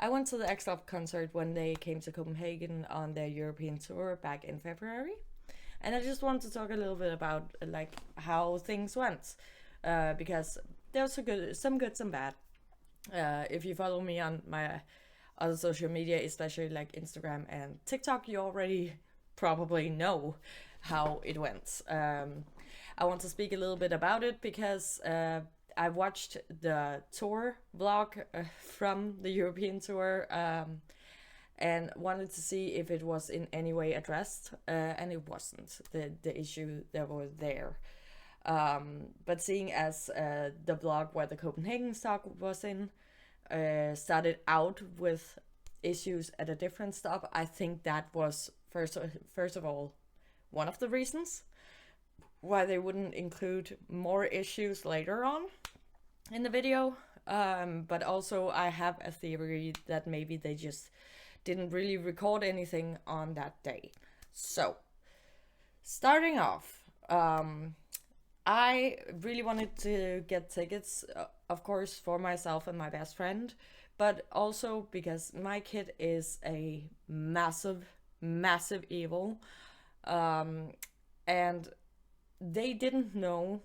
I went to the XLOV concert when they came to Copenhagen on their European tour back in February, and I just wanted to talk a little bit about like how things went, because there was some good, some bad. If you follow me on my other social media, especially like Instagram and TikTok, you already probably know how it went. I want to speak a little bit about it because I watched the tour vlog from the European tour, and wanted to see if it was in any way addressed, and it wasn't the issue that was there. But seeing as the vlog where the Copenhagen stock was in started out with issues at a different stop, I think that was first of all one of the reasons why they wouldn't include more issues later on in the video. But also I have a theory that maybe they just didn't really record anything on that day. So, starting off, I really wanted to get tickets, of course, for myself and my best friend, but also because my kid is a massive, massive evil. And they didn't know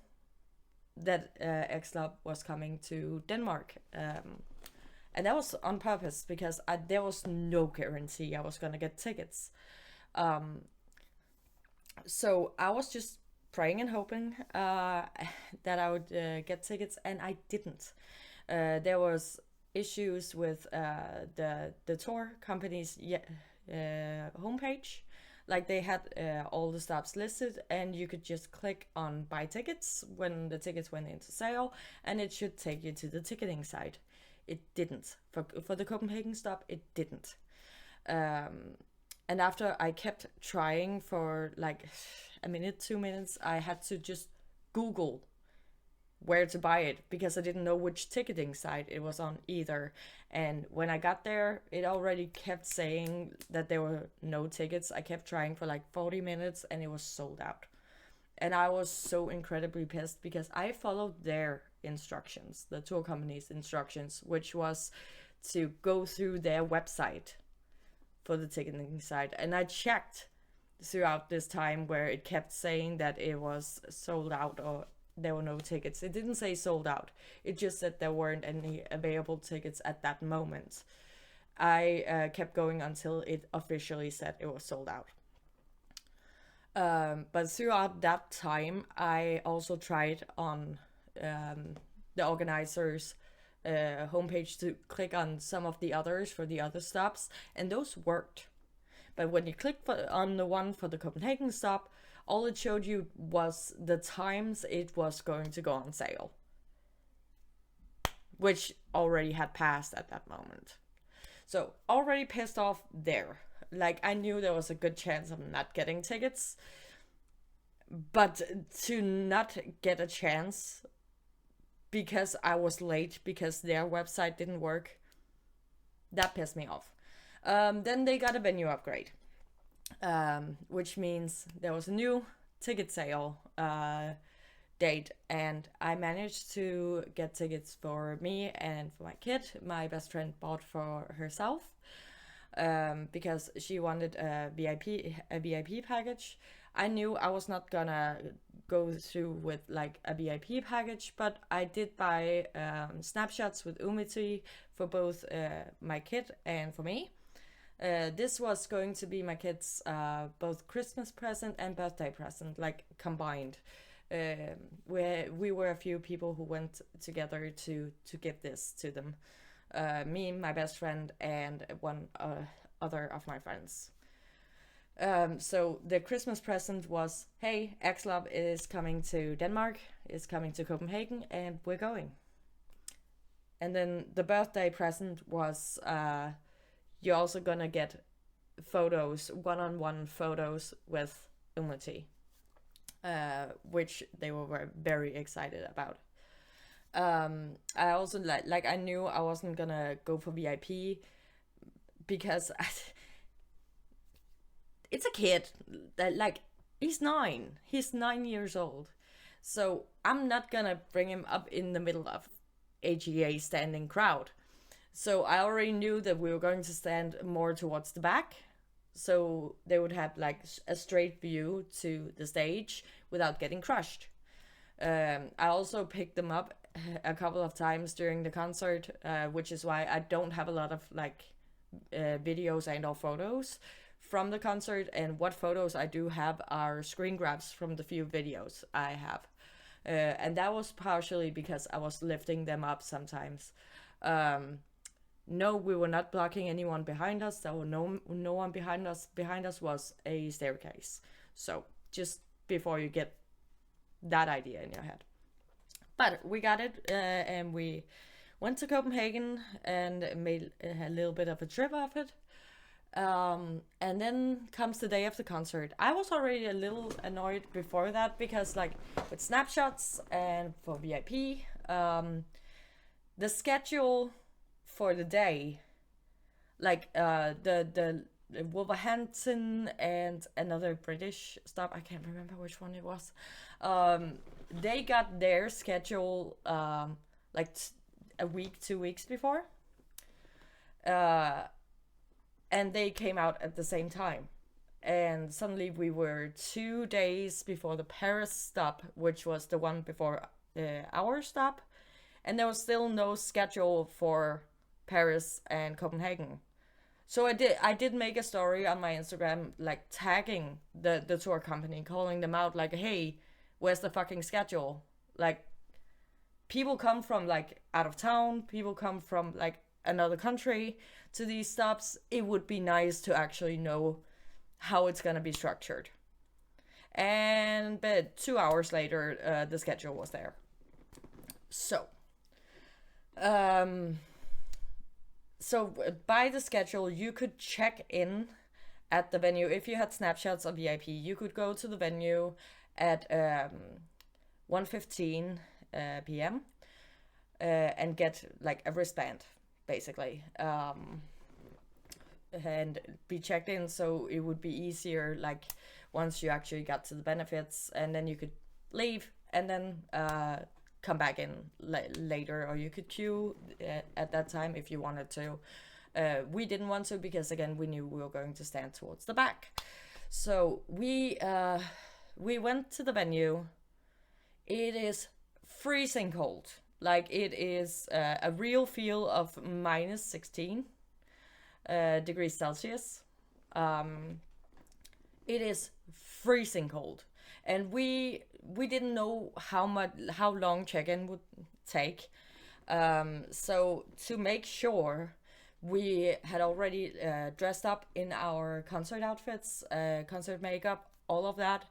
that XLOV was coming to Denmark. And that was on purpose because there was no guarantee I was gonna get tickets. So I was just praying and hoping that I would get tickets, and I didn't. There was issues with the tour company's homepage. Like they had all the stops listed, and you could just click on buy tickets when the tickets went into sale, and it should take you to the ticketing site. It didn't. For the Copenhagen stop, it didn't. And after I kept trying for like a minute, 2 minutes, I had to just Google where to buy it because I didn't know which ticketing site it was on either. And when I got there, it already kept saying that there were no tickets. I kept trying for like 40 minutes and it was sold out. And I was so incredibly pissed because I followed their instructions, the tour company's instructions, which was to go through their website for the ticketing site. And I checked throughout this time where it kept saying that it was sold out or there were no tickets. It didn't say sold out. It just said there weren't any available tickets at that moment. I kept going until it officially said it was sold out. But throughout that time, I also tried on the organizers' homepage to click on some of the others for the other stops, and those worked. But when you clicked on the one for the Copenhagen stop, all it showed you was the times it was going to go on sale, which already had passed at that moment. So already pissed off there. Like I knew there was a good chance of not getting tickets, but to not get a chance because I was late because their website didn't work, that pissed me off. Then they got a venue upgrade, which means there was a new ticket sale date, and I managed to get tickets for me and for my kid. My best friend bought for herself because she wanted a VIP package. I knew I was not gonna go through with like a VIP package, but I did buy snapshots with Umiti for both my kid and for me. This was going to be my kids' both Christmas present and birthday present, like combined. We were a few people who went together to give this to them. Me, my best friend, and one other of my friends. So the Christmas present was, hey, XLOV is coming to Denmark, is coming to Copenhagen, and we're going. And then the birthday present was, you're also gonna get photos, one-on-one photos with Umati, which they were very excited about. I also like I knew I wasn't gonna go for VIP because it's a kid that like he's 9 years old, so I'm not gonna bring him up in the middle of AGA standing crowd. So I already knew that we were going to stand more towards the back, so they would have like a straight view to the stage without getting crushed. I also picked them up a couple of times during the concert, which is why I don't have a lot of like videos and or photos from the concert. And what photos I do have are screen grabs from the few videos I have. And that was partially because I was lifting them up sometimes. No, we were not blocking anyone behind us. There were no one behind us. Behind us was a staircase. So just before you get that idea in your head. But we got it, and we went to Copenhagen and made a little bit of a trip of it. And then comes the day of the concert. I was already a little annoyed before that because, like, with snapshots and for VIP, the schedule for the day, like the Wolverhampton and another British stop, I can't remember which one it was. They got their schedule like a week, 2 weeks before, and they came out at the same time. And suddenly we were 2 days before the Paris stop, which was the one before our stop, and there was still no schedule for Paris and Copenhagen. So I did make a story on my Instagram, like tagging the tour company, calling them out, like, hey, where's the fucking schedule? Like, people come from like out of town, people come from like another country to these stops. It would be nice to actually know how it's gonna be structured. And but 2 hours later, the schedule was there. So, um, so by the schedule, you could check in at the venue. If you had snapshots of VIP, you could go to the venue at 1:15 p.m. And get like a wristband, basically, and be checked in. So it would be easier, like once you actually got to the benefits, and then you could leave and then come back in later, or you could queue at that time if you wanted to. We didn't want to because again we knew we were going to stand towards the back. So we went to the venue. It is freezing cold. Like it is a real feel of minus 16 degrees Celsius. It is freezing cold, and we didn't know how long check-in would take. So to make sure, we had already dressed up in our concert outfits, concert makeup, all of that.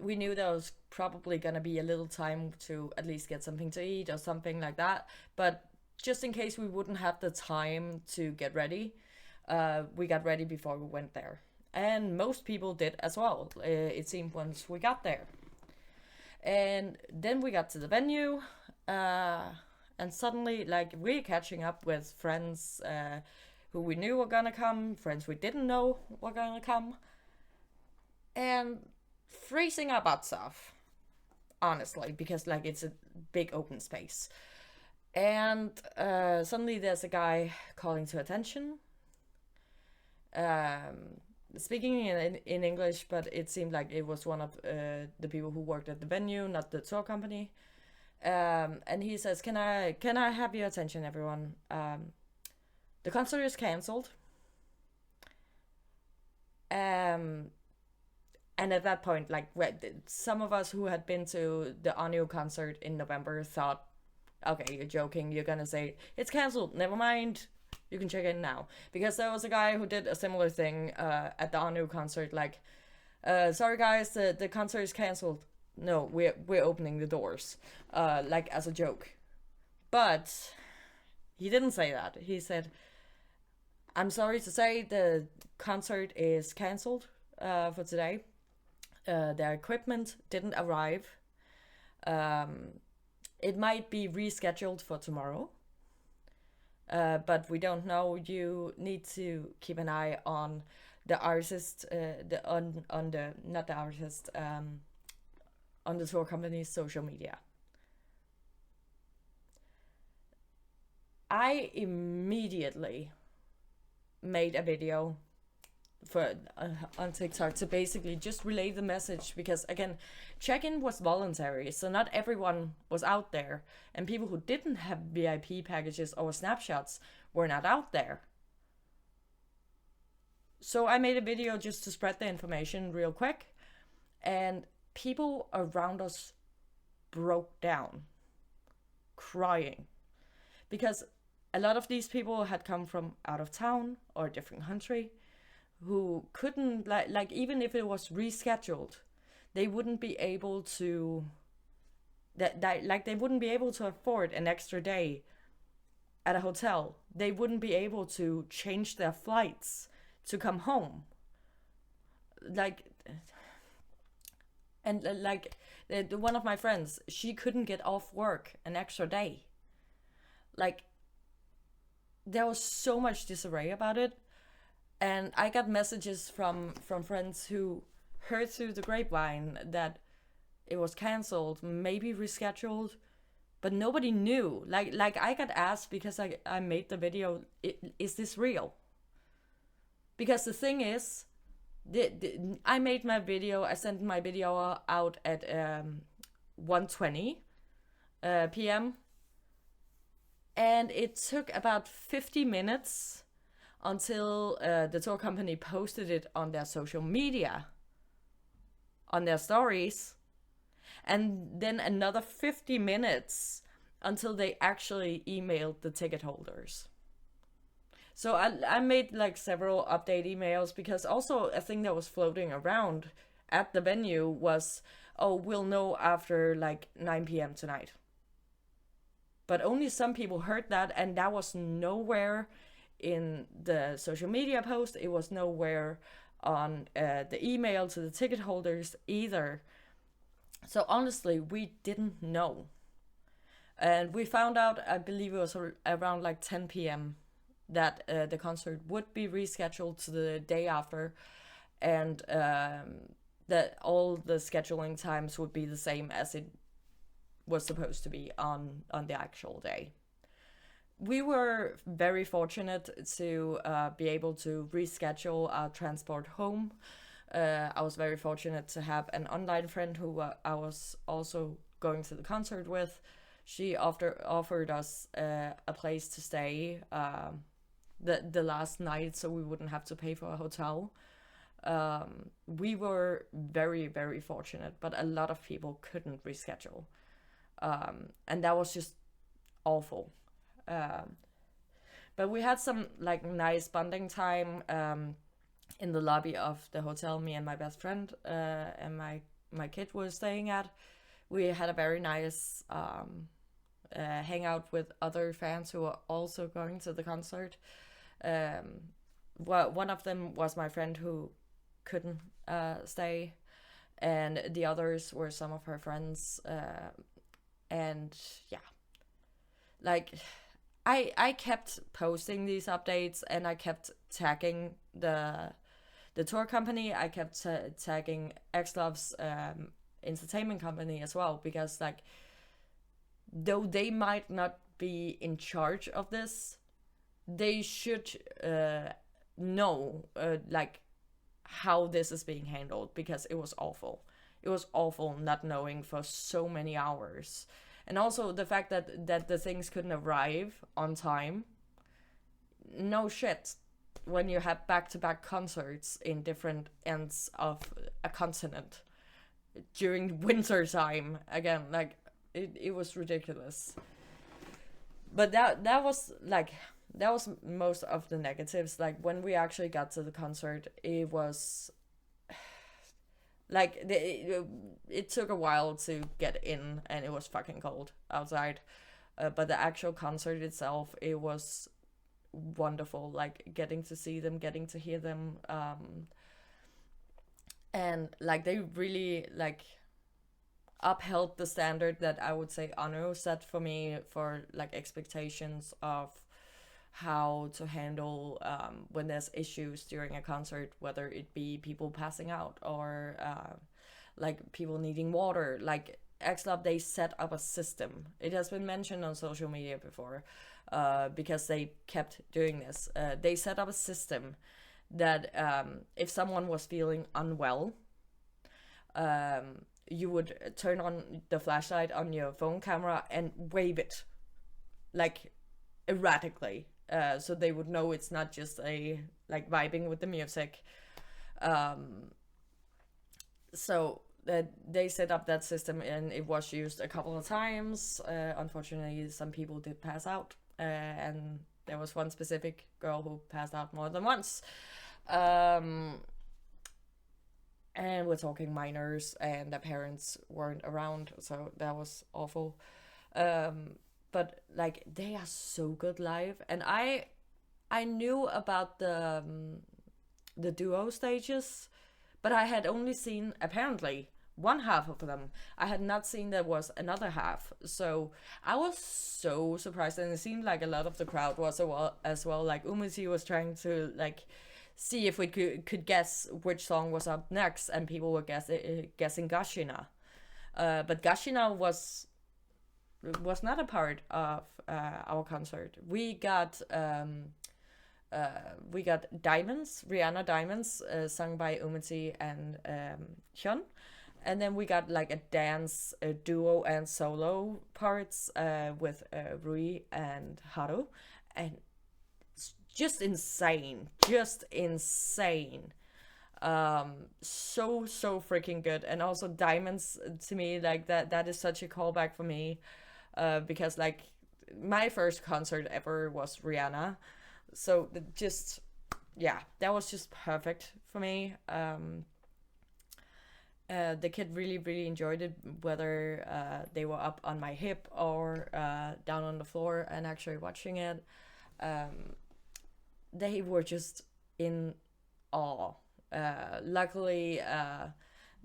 We knew there was probably gonna be a little time to at least get something to eat or something like that. But just in case we wouldn't have the time to get ready, we got ready before we went there. And most people did as well, it seemed, once we got there. And then we got to the venue, and suddenly, like, we're catching up with friends who we knew were gonna come, friends we didn't know were gonna come, and freezing our butts off, honestly, because, like, it's a big open space. And suddenly there's a guy calling to attention, speaking in English, but it seemed like it was one of the people who worked at the venue, not the tour company. And he says, "Can I have your attention, everyone? The concert is cancelled." And at that point, like, some of us who had been to the Anu concert in November thought, "Okay, you're joking. You're gonna say it's cancelled. Never mind. You can check in now." Because there was a guy who did a similar thing at the Anu concert, like, "Sorry guys, the concert is cancelled." No, we're opening the doors, like, as a joke. But he didn't say that. He said, "I'm sorry to say the concert is cancelled for today. Their equipment didn't arrive. It might be rescheduled for tomorrow. But we don't know. You need to keep an eye on the artist, on the not the artist, on the tour company's social media." I immediately made a video for on TikTok to basically just relay the message, because again, check-in was voluntary, so not everyone was out there, and people who didn't have VIP packages or snapshots were not out there. So I made a video just to spread the information real quick, and people around us broke down crying, because a lot of these people had come from out of town or a different country, who couldn't, like even if it was rescheduled, they wouldn't be able to, like they wouldn't be able to afford an extra day at a hotel. They wouldn't be able to change their flights to come home. Like, and like one of my friends, she couldn't get off work an extra day. Like, there was so much disarray about it. And I got messages from friends who heard through the grapevine that it was canceled, maybe rescheduled, but nobody knew. Like I got asked, because I made the video, is this real? Because the thing is, I made my video, I sent my video out at 1:20 p.m. And it took about 50 minutes until the tour company posted it on their social media, on their stories, and then another 50 minutes until they actually emailed the ticket holders. So I made like several update emails, because also a thing that was floating around at the venue was, oh, we'll know after like 9 p.m. tonight. But only some people heard that, and that was nowhere in the social media post. It was nowhere on the email to the ticket holders either. So honestly, we didn't know. And we found out, I believe it was around like 10 p.m. that the concert would be rescheduled to the day after, and that all the scheduling times would be the same as it was supposed to be on the actual day. We were very fortunate to be able to reschedule our transport home. I was very fortunate to have an online friend who I was also going to the concert with. She offered us a place to stay the last night, so we wouldn't have to pay for a hotel. We were very, very fortunate, but a lot of people couldn't reschedule. And that was just awful. But we had some like nice bonding time in the lobby of the hotel, me and my best friend and my kid was staying at. We had a very nice hangout with other fans who were also going to the concert. One of them was my friend who couldn't stay, and the others were some of her friends. And yeah, like I kept posting these updates, and I kept tagging the tour company. I kept tagging XLOV's entertainment company as well, because like, though they might not be in charge of this, they should know like how this is being handled, because it was awful. It was awful not knowing for so many hours. And also the fact that the things couldn't arrive on time. No shit. When you have back-to-back concerts in different ends of a continent during winter time, again, like, it was ridiculous. But that was most of the negatives. Like, when we actually got to the concert, it was like it took a while to get in, and it was fucking cold outside. But the actual concert itself, it was wonderful. Like, getting to see them, getting to hear them, and like they really like upheld the standard that I would say Anu set for me, for like expectations of how to handle when there's issues during a concert, whether it be people passing out or like people needing water. Like XLOV, they set up a system. It has been mentioned on social media before. because they kept doing this. They set up a system that if someone was feeling unwell, you would turn on the flashlight on your phone camera and wave it like erratically, so they would know it's not just a like vibing with the music. So that they set up that system and it was used a couple of times. Unfortunately, some people did pass out, and there was one specific girl who passed out more than once. And we're talking minors, and their parents weren't around, so that was awful. But like they are so good live, and I knew about the duo stages, but I had only seen apparently one half of them. I had not seen there was another half, so I was so surprised, and it seemed like a lot of the crowd was as well. Like Umuti was trying to like see if we could guess which song was up next, and people were guessing Gashina. But Gashina was not a part of our concert. We got Diamonds, Rihanna Diamonds, sung by Umuti and Hyun. And then we got like a dance, a duo and solo parts with Rui and Haru. And just insane, so freaking good. And also Diamonds, to me, like that is such a callback for me, because like my first concert ever was Rihanna, so just yeah, that was just perfect for me. The kid really enjoyed it, whether they were up on my hip or down on the floor and actually watching it. They were just in awe. Luckily,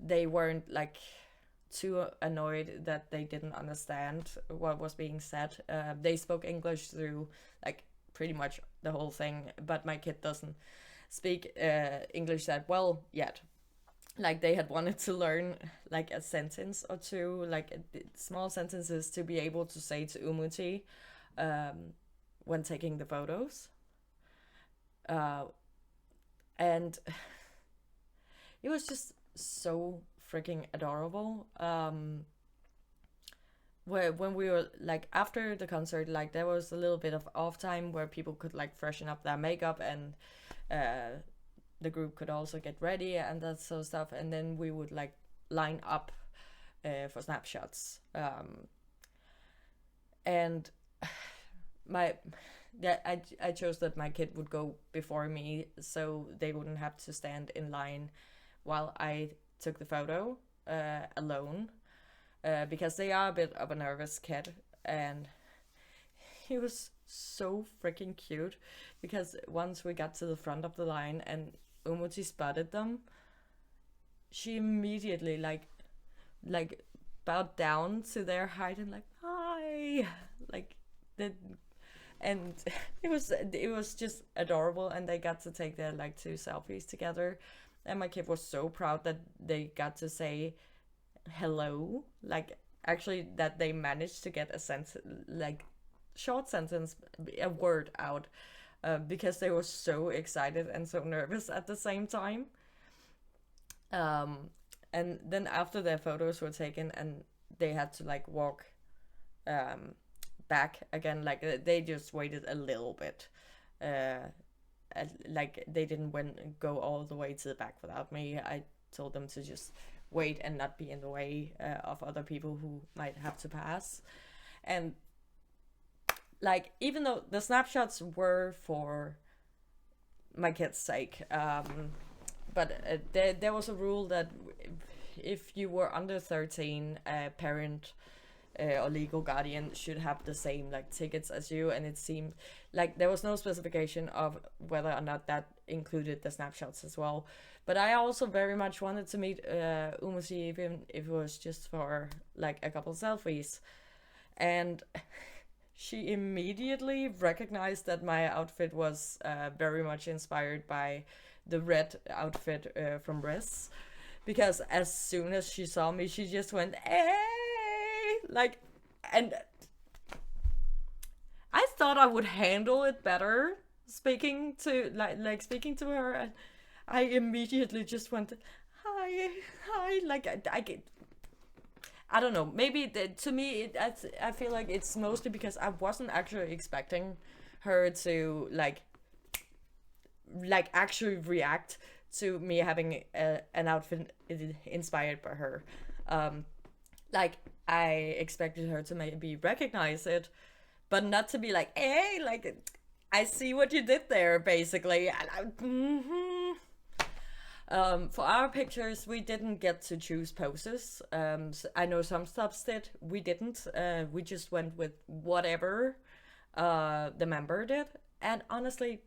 they weren't like too annoyed that they didn't understand what was being said. They spoke English through like pretty much the whole thing, but my kid doesn't speak English that well yet. Like they had wanted to learn like a sentence or two, like small sentences to be able to say to Umuti when taking the photos. And it was just so freaking adorable. When we were like after the concert, like there was a little bit of off time where people could like freshen up their makeup, and the group could also get ready and that sort of stuff, and then we would like line up for snapshots. And I chose that my kid would go before me, so they wouldn't have to stand in line while I took the photo alone, because they are a bit of a nervous kid. And he was so freaking cute, because once we got to the front of the line and Umuti spotted them, she immediately like bowed down to their height and like hi, like the. And it was just adorable, and they got to take their like 2 selfies together, and my kid was so proud that they got to say hello, like actually that they managed to get a like short sentence, a word out, because they were so excited and so nervous at the same time. And then after their photos were taken and they had to like walk back again, like they just waited a little bit, like they didn't go all the way to the back without me. I told them to just wait and not be in the way of other people who might have to pass. And like even though the snapshots were for my kid's sake, but there was a rule that if you were under 13, a parent or legal guardian should have the same like tickets as you, and it seemed like there was no specification of whether or not that included the snapshots as well. But I also very much wanted to meet Umusi, even if it was just for like a couple selfies. And she immediately recognized that my outfit was very much inspired by the red outfit from Riz, because as soon as she saw me, she just went, "Hey!" Like, and I thought I would handle it better speaking to speaking to her, and I immediately just went, hi, hi, like I don't know. Maybe to me, I feel like it's mostly because I wasn't actually expecting her to actually react to me having an outfit inspired by her. Um, like I expected her to maybe recognize it, but not to be like, hey, like I see what you did there, basically. And for our pictures, we didn't get to choose poses. So I know some stops did. We didn't. We just went with whatever the member did. And honestly,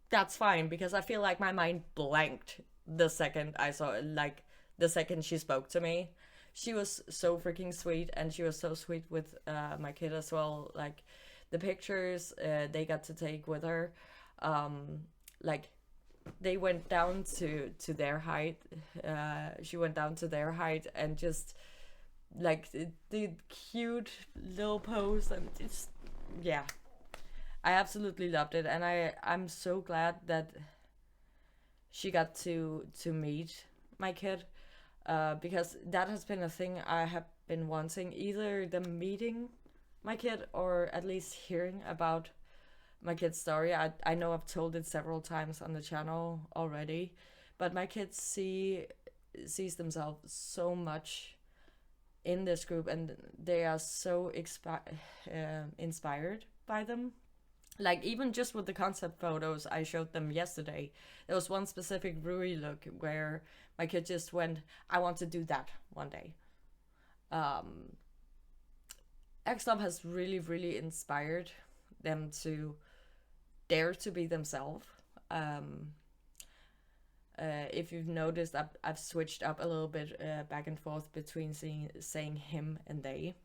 that's fine because I feel like my mind blanked the second I saw it, like the second she spoke to me. She was so freaking sweet, and she was so sweet with my kid as well. Like the pictures they got to take with her, like they went down to their height. She went down to their height and just like the cute little pose, and it's yeah, I absolutely loved it, and I'm so glad that she got to meet my kid, because that has been a thing I have been wanting, either them meeting my kid or at least hearing about my kid's story. I know I've told it several times on the channel already, but my kids sees themselves so much in this group, and they are so inspired by them. Like even just with the concept photos I showed them yesterday, there was one specific Rui look where my kid just went, I want to do that one day. um XLOV has really, really inspired them to dare to be themselves. um if you've noticed, I've switched up a little bit, back and forth between saying him and they,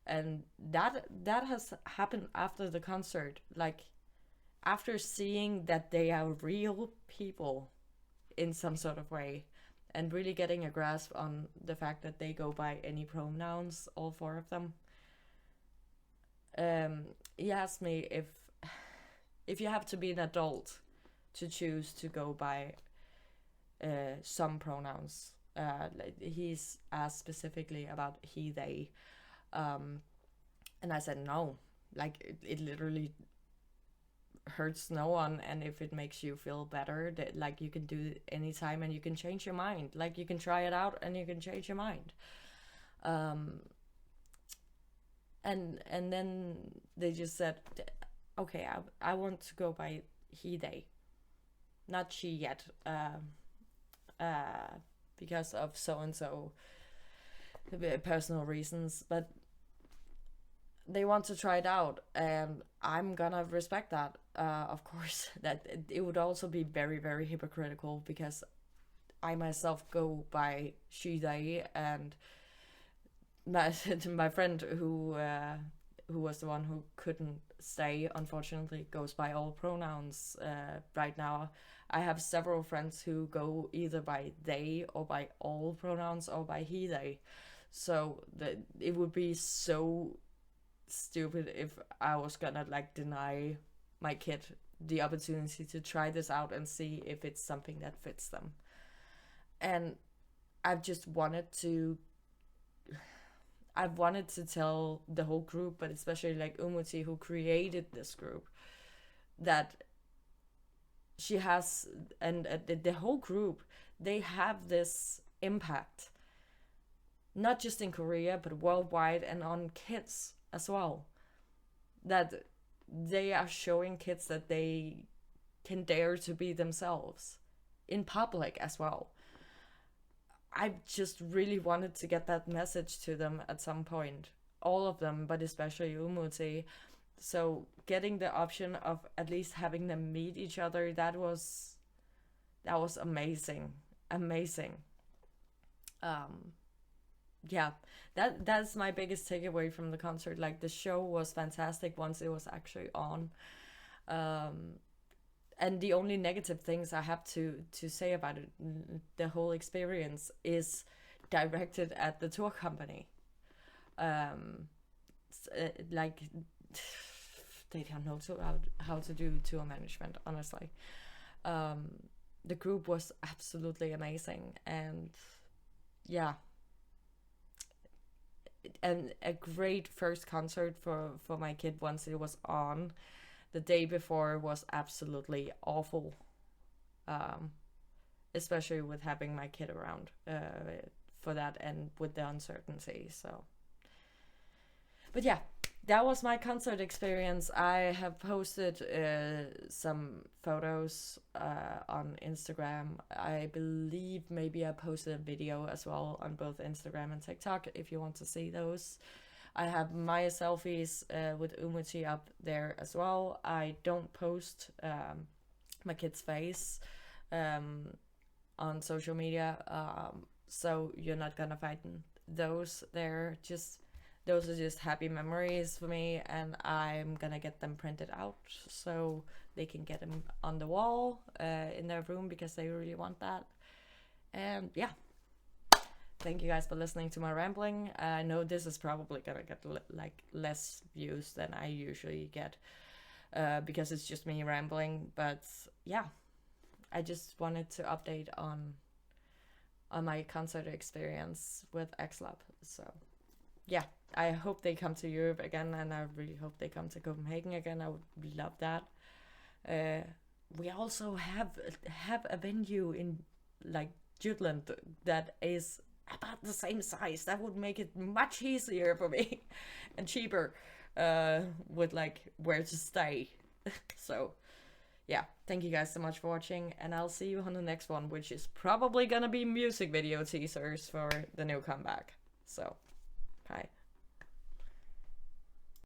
and that has happened after the concert, like after seeing that they are real people in some sort of way, and really getting a grasp on the fact that they go by any pronouns, all four of them. He asked me if you have to be an adult to choose to go by some pronouns. He's asked specifically about he, they, and I said no. Like it literally hurts no one, and if it makes you feel better, that like you can do it anytime, and you can change your mind. Like you can try it out, and you can change your mind. Um, and then they just said, okay, I want to go by he, they, not she yet, uh, because of so and so personal reasons, but they want to try it out, and I'm gonna respect that. Of course, that it would also be very, very hypocritical because I myself go by she, they, and my my friend who was the one who couldn't stay, unfortunately, goes by all pronouns right now. I have several friends who go either by they or by all pronouns or by he, they. So it would be so stupid if I was gonna like deny my kid the opportunity to try this out and see if it's something that fits them. And I've just I've wanted to tell the whole group, but especially like Umuti, who created this group, that she has, and the whole group, they have this impact, not just in Korea, but worldwide, and on kids as well. That they are showing kids that they can dare to be themselves in public as well. I just really wanted to get that message to them at some point. All of them, but especially Umuti. So getting the option of at least having them meet each other, that was amazing. Amazing. Um yeah, that's my biggest takeaway from the concert. Like the show was fantastic once it was actually on. Um and the only negative things I have to say about it, the whole experience, is directed at the tour company. Like they don't know how to do tour management, honestly. The group was absolutely amazing, and yeah, and a great first concert for my kid once it was on. The day before was absolutely awful, especially with having my kid around for that and with the uncertainty. So, but yeah, that was my concert experience. I have posted some photos on Instagram. I believe maybe I posted a video as well on both Instagram and TikTok if you want to see those. I have my selfies with Umuti up there as well. I don't post my kid's face on social media, so you're not gonna find those there. Just those are just happy memories for me, and I'm gonna get them printed out so they can get them on the wall in their room because they really want that. And yeah, thank you guys for listening to my rambling. I know this is probably gonna get like less views than I usually get because it's just me rambling, but yeah, I just wanted to update on my concert experience with XLOV. So yeah, I hope they come to Europe again, and I really hope they come to Copenhagen again. I would love that. We also have a venue in like Jutland that is about the same size. That would make it much easier for me and cheaper with like where to stay. So yeah, thank you guys so much for watching, and I'll see you on the next one, which is probably gonna be music video teasers for the new comeback. So bye.